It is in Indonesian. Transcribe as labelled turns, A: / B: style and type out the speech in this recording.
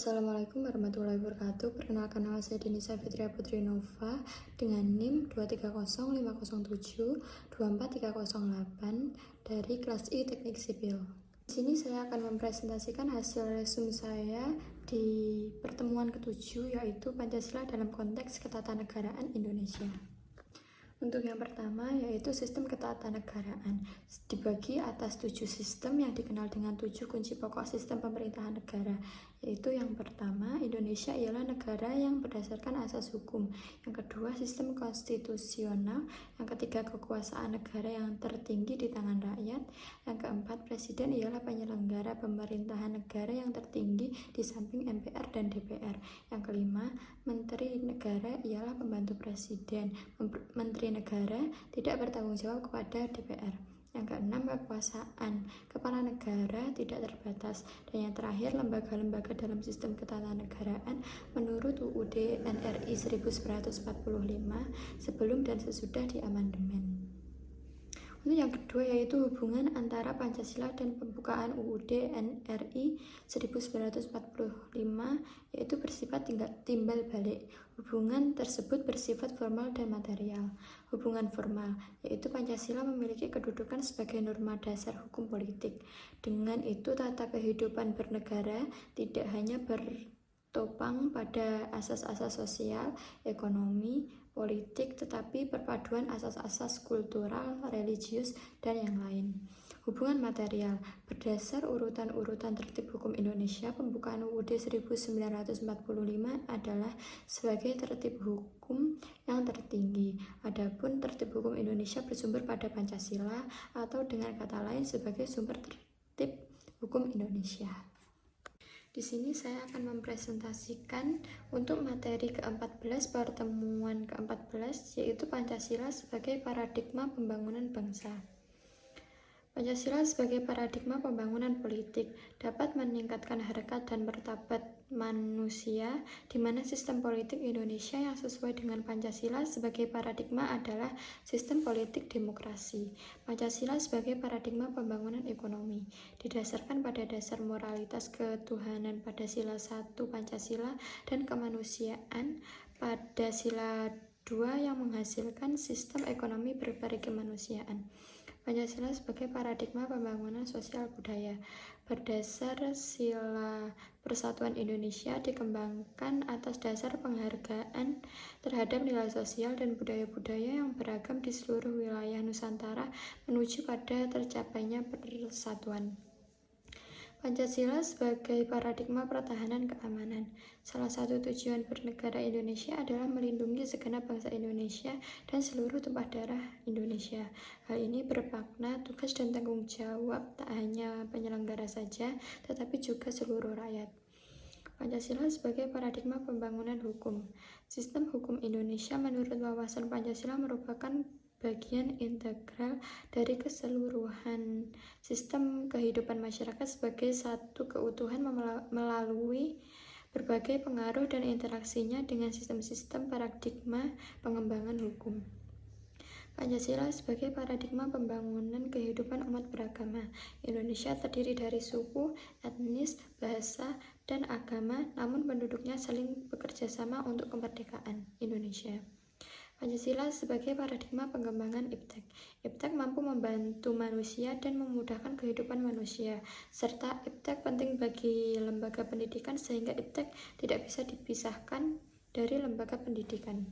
A: Assalamualaikum warahmatullahi wabarakatuh. Perkenalkan, nama saya Denisa Fitria Putri Nova dengan NIM 23050724308 dari kelas I Teknik Sipil. Di sini saya akan mempresentasikan hasil resume saya di pertemuan ke-7, yaitu Pancasila dalam konteks ketatanegaraan Indonesia. Untuk yang pertama, yaitu sistem ketatanegaraan, dibagi atas 7 sistem yang dikenal dengan 7 kunci pokok sistem pemerintahan negara. Yaitu yang pertama, Indonesia ialah negara yang berdasarkan asas hukum. Yang kedua, sistem konstitusional. Yang ketiga, kekuasaan negara yang tertinggi di tangan rakyat. Yang keempat, presiden ialah penyelenggara pemerintahan negara yang tertinggi di samping MPR dan DPR. Yang kelima, menteri negara ialah pembantu presiden. Menteri negara tidak bertanggung jawab kepada DPR. Yang keenam, kekuasaan kepala negara tidak terbatas. Dan yang terakhir, lembaga-lembaga dalam sistem ketatanegaraan menurut UUD NRI 1945 sebelum dan sesudah diamandemen. Untuk yang kedua, yaitu hubungan antara Pancasila dan pembukaan UUD NRI 1945, yaitu bersifat timbal balik. Hubungan tersebut bersifat formal dan material. Hubungan formal, yaitu Pancasila memiliki kedudukan sebagai norma dasar hukum politik. Dengan itu, tata kehidupan bernegara tidak hanya bertopang pada asas-asas sosial, ekonomi, politik, tetapi perpaduan asas-asas kultural, religius, dan yang lain. Hubungan material, berdasar urutan-urutan tertib hukum Indonesia, pembukaan UUD 1945 adalah sebagai tertib hukum yang tertinggi. Adapun tertib hukum Indonesia bersumber pada Pancasila, atau dengan kata lain sebagai sumber tertib hukum Indonesia. Di sini saya akan mempresentasikan untuk materi ke-14 pertemuan ke-14, yaitu Pancasila sebagai paradigma pembangunan bangsa. Pancasila sebagai paradigma pembangunan politik dapat meningkatkan harkat dan martabat manusia, di mana sistem politik Indonesia yang sesuai dengan Pancasila sebagai paradigma adalah sistem politik demokrasi. Pancasila sebagai paradigma pembangunan ekonomi didasarkan pada dasar moralitas ketuhanan pada sila 1 Pancasila dan kemanusiaan pada sila 2 yang menghasilkan sistem ekonomi berperi kemanusiaan. Pancasila sebagai paradigma pembangunan sosial budaya berdasar sila Persatuan Indonesia dikembangkan atas dasar penghargaan terhadap nilai sosial dan budaya-budaya yang beragam di seluruh wilayah Nusantara menuju pada tercapainya persatuan. Pancasila sebagai paradigma pertahanan keamanan. Salah satu tujuan bernegara Indonesia adalah melindungi segenap bangsa Indonesia dan seluruh tumpah darah Indonesia. Hal ini bermakna tugas dan tanggung jawab tak hanya penyelenggara saja, tetapi juga seluruh rakyat. Pancasila sebagai paradigma pembangunan hukum. Sistem hukum Indonesia menurut wawasan Pancasila merupakan bagian integral dari keseluruhan sistem kehidupan masyarakat sebagai satu keutuhan melalui berbagai pengaruh dan interaksinya dengan sistem-sistem paradigma pengembangan hukum. Pancasila sebagai paradigma pembangunan kehidupan umat beragama. Indonesia terdiri dari suku, etnis, bahasa, dan agama, namun penduduknya saling bekerja sama untuk kemerdekaan Indonesia. Pancasila sebagai paradigma pengembangan iptek. Iptek mampu membantu manusia dan memudahkan kehidupan manusia, serta iptek penting bagi lembaga pendidikan sehingga iptek tidak bisa dipisahkan dari lembaga pendidikan.